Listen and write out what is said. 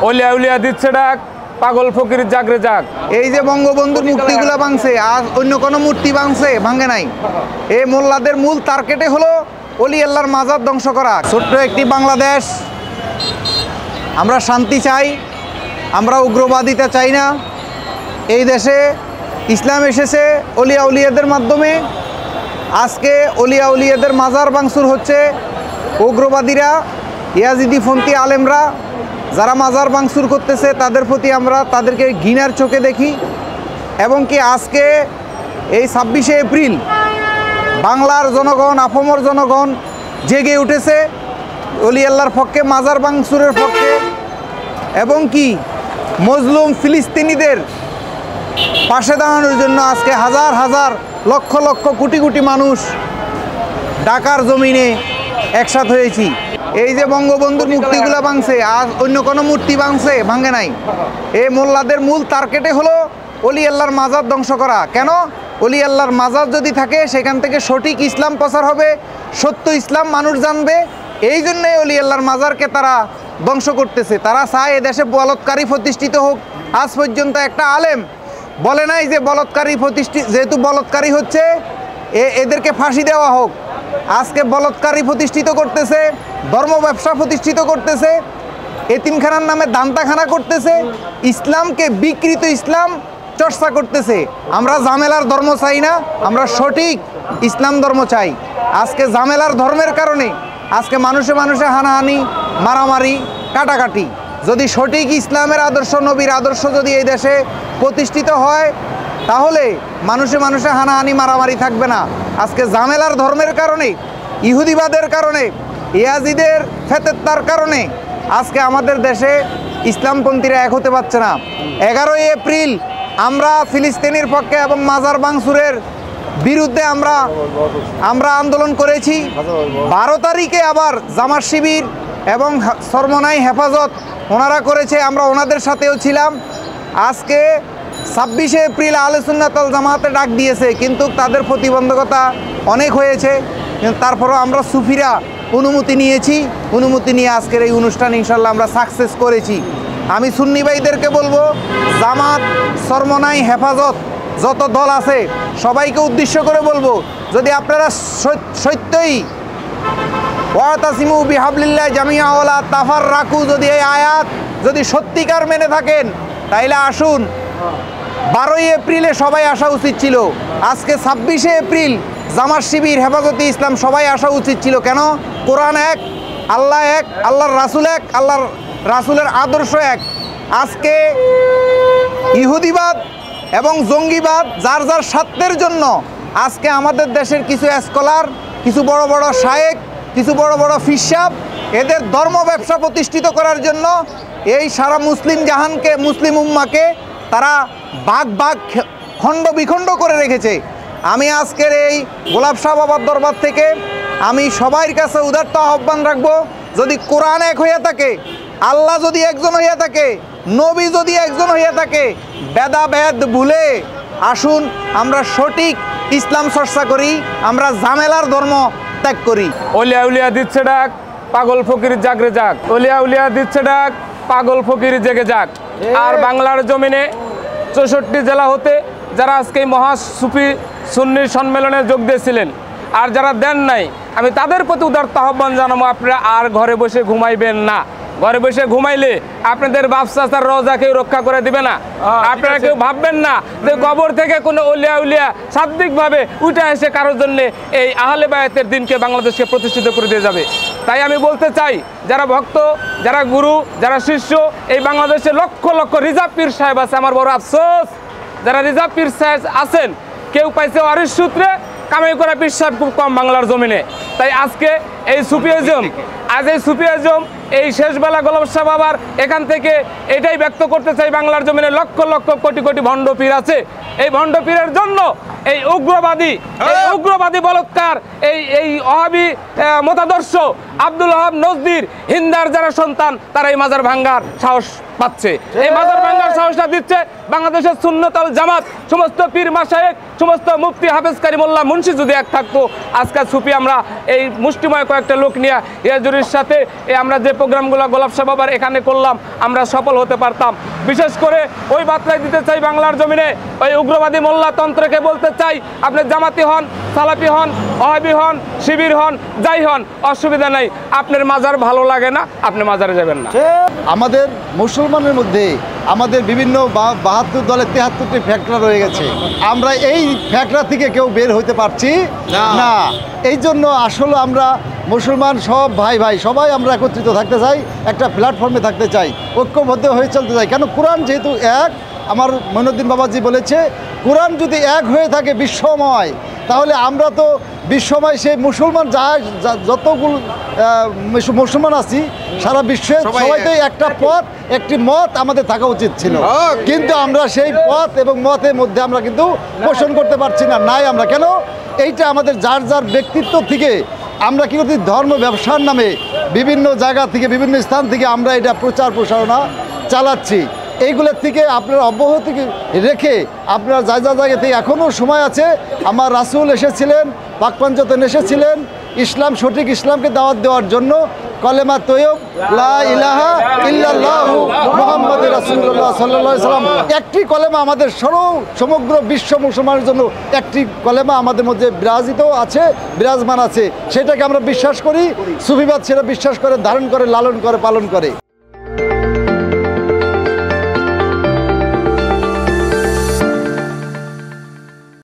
Olya উলিয়া দিচ্ছে ডাক, পাগল ফকির জাগরে জাগ। এই যে বঙ্গবন্ধুর মূর্তিগুলো ভাঙছে, আর অন্য কোনো মূর্তি ভাঙে নাই। এই মোল্লাদের মূল টার্গেটে হলো অলি আল্লাহর মাজার ধ্বংস করা। ছোট্ট একটি বাংলাদেশ, আমরা শান্তি চাই, আমরা উগ্রবাদিতা চাই না। এই দেশে ইসলাম এসেছে অলিয়া উলিয়াদের মাধ্যমে। আজকে অলিয়া উলিয়াদের মাজার ভাঙচুর হচ্ছে। উগ্রবাদীরা, ইয়াজিদিপন্থী আলেমরা যারা মাজার ভাঙচুর করতেছে তাদের প্রতি আমরা তাদেরকে ঘৃণার চোখে দেখি। এবং কি আজকে এই 26শে এপ্রিল বাংলার জনগণ, আপামর জনগণ জেগে উঠেছে অলি আল্লাহর পক্ষে, মাজার ভাঙচুরের পক্ষে। এবং কি মজলুম ফিলিস্তিনিদের পাশে দাঁড়ানোর জন্য আজকে হাজার হাজার লক্ষ লক্ষ কোটি কোটি মানুষ ঢাকার জমিনে একসাথ হয়েছি। এই যে বঙ্গবন্ধুর মূর্তিগুলো ভাঙছে, আর অন্য কোনো মূর্তি ভাঙে নাই। এই মোল্লাদের মূল টার্গেটে হলো অলি আল্লাহর মাজার ধ্বংস করা। কেন? অলি আল্লাহর মাজার যদি থাকে সেখান থেকে সঠিক ইসলাম প্রচার হবে, সত্য ইসলাম মানুষ জানবে। এই জন্যই অলি আল্লাহর মাজারকে তারা ধ্বংস করতেছে। তারা চায় এদেশে বলৎকারী প্রতিষ্ঠিত হোক। আজ পর্যন্ত একটা আলেম বলে নাই যে বলৎকারী যেহেতু বলৎকারী হচ্ছে এদেরকে ফাঁসি দেওয়া হোক। আজকে বলৎকারী প্রতিষ্ঠিত করতেছে, ধর্ম ব্যবসা প্রতিষ্ঠিত করতেছে, এতিমখানার নামে দান্তাখানা করতেছে, ইসলামকে বিকৃত ইসলাম চর্চা করতেছে। আমরা ঝামেলার ধর্ম চাই না, আমরা সঠিক ইসলাম ধর্ম চাই। আজকে ঝামেলার ধর্মের কারণে আজকে মানুষে মানুষে হানাহানি, মারামারি, কাটাকাটি। যদি সঠিক ইসলামের আদর্শ, নবীর আদর্শ যদি এই দেশে প্রতিষ্ঠিত হয় তাহলে মানুষে মানুষে হানাহানি, মারামারি থাকবে না। আজকে ঝামেলার ধর্মের কারণে, ইহুদিবাদের কারণে, ইয়াজিদের ফেতেত্তার কারণে আজকে আমাদের দেশে ইসলামপন্থীরা এক হতে পারছে না। 11ই এপ্রিল আমরা ফিলিস্তিনের পক্ষে এবং মাজার ভাঙচুরের বিরুদ্ধে আমরা আন্দোলন করেছি। 12 তারিখে আবার জামাত শিবির এবং সরমনাই হেফাজত ওনারা করেছে, আমরা ওনাদের সাথেও ছিলাম। আজকে 26শে এপ্রিল আহলে সুন্নাত ওয়াল জামাতে ডাক দিয়েছে, কিন্তু তাদের প্রতিবন্ধকতা অনেক হয়েছে। কিন্তু তারপরও আমরা সুফিরা অনুমতি নিয়েছি, অনুমতি নিয়ে আজকের এই অনুষ্ঠান ইনশাল্লাহ আমরা সাকসেস করেছি। আমি সুন্নি ভাইদেরকে বলবো, জামাত, সরমনাই, হেফাজত যত দল আছে সবাইকে উদ্দেশ্য করে বলবো, যদি আপনারা সত্যই ওয়াতাসিমু বিহাবলিল্লাহ জামিআ ওয়ালা তাফাররাকু যদি এই আয়াত যদি সত্যিকার মেনে থাকেন তাইলে আসুন। 12ই এপ্রিলে সবাই আসা উচিত ছিল। আজকে 26শে এপ্রিল জামাত শিবির, হেফাজতে ইসলাম সবাই আসা উচিত ছিল। কেন? কোরআন এক, আল্লাহ এক, আল্লাহর রাসূল এক, আল্লাহর রাসূলের আদর্শ এক। আজকে ইহুদিবাদ এবং জঙ্গিবাদ যার যার স্বার্থের জন্য আজকে আমাদের দেশের কিছু স্কলার, কিছু বড় বড় শায়েখ, কিছু বড় বড় ফিসাব এদের ধর্ম ব্যবসা প্রতিষ্ঠিত করার জন্য এই সারা মুসলিম জাহানকে, মুসলিম উম্মাকে তারা ভাগ ভাগ, খণ্ড বিখণ্ড করে রেখেছে। আমি আজকের এই গোলাপ শাহ বাবার দরবার থেকে আমি সবার কাছে উদারতা আহ্বান রাখবো, যদি কোরআন এক হইয়া থাকে, আল্লাহ যদি একজন হইয়া থাকে, নবী যদি একজন হইয়া থাকে, ভেদাভেদ ভুলে আসুন আমরা সঠিক ইসলাম চর্চা করি, আমরা ঝামেলার ধর্ম ত্যাগ করি। ওলিয়া উলিয়া দিচ্ছে ডাক, পাগল ফকির জাগরে জাগ। ওলিয়া উলিয়া দিচ্ছে ডাক, পাগল ফকির জেগে যাক। আর বাংলার জমিনে 64 জেলা হতে যারা আজকে এই মহা সুফি সুন্নি সম্মেলনে যোগ দিয়েছিলেন আর যারা দেন নাই, আমি তাদের প্রতি উদারতা আহ্বান জানাবো, আপনারা আর ঘরে বসে ঘুমাইবেন না। ঘরে বসে ঘুমাইলে আপনাদের বাপ চাচার রোজা কেউ রক্ষা করে দিবে না। আপনারা কেউ ভাববেন না যে কবর থেকে কোনো ওলিয়া উলিয়া শাব্দিকভাবে উঠে এসে কারোর জন্য এই আহলে বায়াতের দিনকে বাংলাদেশকে প্রতিষ্ঠিত করে দিয়ে যাবে। তাই আমি বলতে চাই, যারা ভক্ত, যারা গুরু, যারা শিষ্য, এই বাংলাদেশে লক্ষ লক্ষ রিজার্ভ পীর সাহেব আছে। আমার বড় আফসোস, যারা রিজার্ভ পীর সাহেব আছেন কেউ পাইছে ওয়ারিশ সূত্রে, কামাই করা পীর সাহেব খুব কম বাংলার জমিনে। তাই আজকে এই সুফিয়াজম, আজ এই সুফিয়াজম, এই শেষবেলা গোলাপ শাহ বাবার এখান থেকে এটাই ব্যক্ত করতে চাই, বাংলার জমিনে লক্ষ লক্ষ কোটি কোটি ভণ্ড পীর আছে। এই ভণ্ড পীরের জন্য এই উগ্রবাদী বলৎকার এই ওহাবি মতাদর্শ আব্দুল ওহাব নজদির হিন্দার যারা সন্তান তারা এই মাজার ভাঙ্গার সাহস পাচ্ছে, এই মাজার ভাঙ্গার সাহসটা দিচ্ছে বাংলাদেশের সুন্নতাল জামাত, সমস্ত পীর মাশায়েখ, সমস্ত মুফতি হাফেজ কারি মোল্লা মুন্সি যদি এক থাকতো আজকে সুফি আমরা এই মুষ্টিময় কয়েকটা লোক নিয়ে ইয়াজুরির সাথে আমরা যে প্রোগ্রামগুলো গোলাপ শাহ বাবার এখানে করলাম আমরা সফল হতে পারতাম। বিশেষ করে ওই বার্তায় দিতে চাই বাংলার জমিনে ওই উগ্রবাদী মোল্লা তন্ত্রকে বলতে চাই, আপনি জামাতি হন, সালাফি হন, ওহাবি হন, শিবির হন, যাই হন, অসুবিধা নাই, আপনার মাজার ভালো লাগে না আপনি মাজারে যাবেন না। আমাদের মুসলমানের মধ্যে আমাদের বিভিন্ন 72 দলের 73টি ফ্যাক্টরা রয়ে গেছে, আমরা এই ফ্যাক্টরা থেকে কেউ বের হতে পারছি না। এই জন্য আসলে আমরা মুসলমান সব ভাই সবাই আমরা একত্রিত থাকতে চাই, একটা প্ল্যাটফর্মে থাকতে চাই, ঐক্যবদ্ধ হয়ে চলতে চাই। কেন কোরআন যেহেতু এক, আমার মঈনুদ্দিন বাবাজি বলেছে কোরআন যদি এক হয়ে থাকে বিশ্বময়, তাহলে আমরা তো বিশ্বময় সেই মুসলমান যতগুলো মুসলমান আছি সারা বিশ্বে সবাই তো একটা পথ একটি মত আমাদের থাকা উচিত ছিল, কিন্তু আমরা সেই পথ এবং মতের মধ্যে আমরা কিন্তু পোষণ করতে পারছি না। নাই আমরা কেন এইটা আমাদের যার ব্যক্তিত্ব থেকে আমরা কি করছি, ধর্ম ব্যবসার নামে বিভিন্ন জায়গা থেকে বিভিন্ন স্থান থেকে আমরা এটা প্রচার প্রসারণা চালাচ্ছি। এইগুলোর থেকে আপনারা অব্যাহতি রেখে আপনারা জায়গা থেকে এখনও সময় আছে। আমার রাসূল এসেছিলেন, পাক পাঞ্জাতন এসেছিলেন ইসলাম, সঠিক ইসলামকে দাওয়াত দেওয়ার জন্য। কলেমা তৈয়ব লা ইলাহা ইল্লাল্লাহু মুহাম্মাদুর রাসূলুল্লাহ সাল্লাল্লাহু আলাইহি সাল্লাম, একটি কলেমা আমাদের সমগ্র বিশ্ব মুসলমানের জন্য একটি কলেমা আমাদের মধ্যে বিরাজমান আছে, সেটাকে আমরা বিশ্বাস করি। সুফিবাদ সেটা বিশ্বাস করে, ধারণ করে, লালন করে, পালন করে।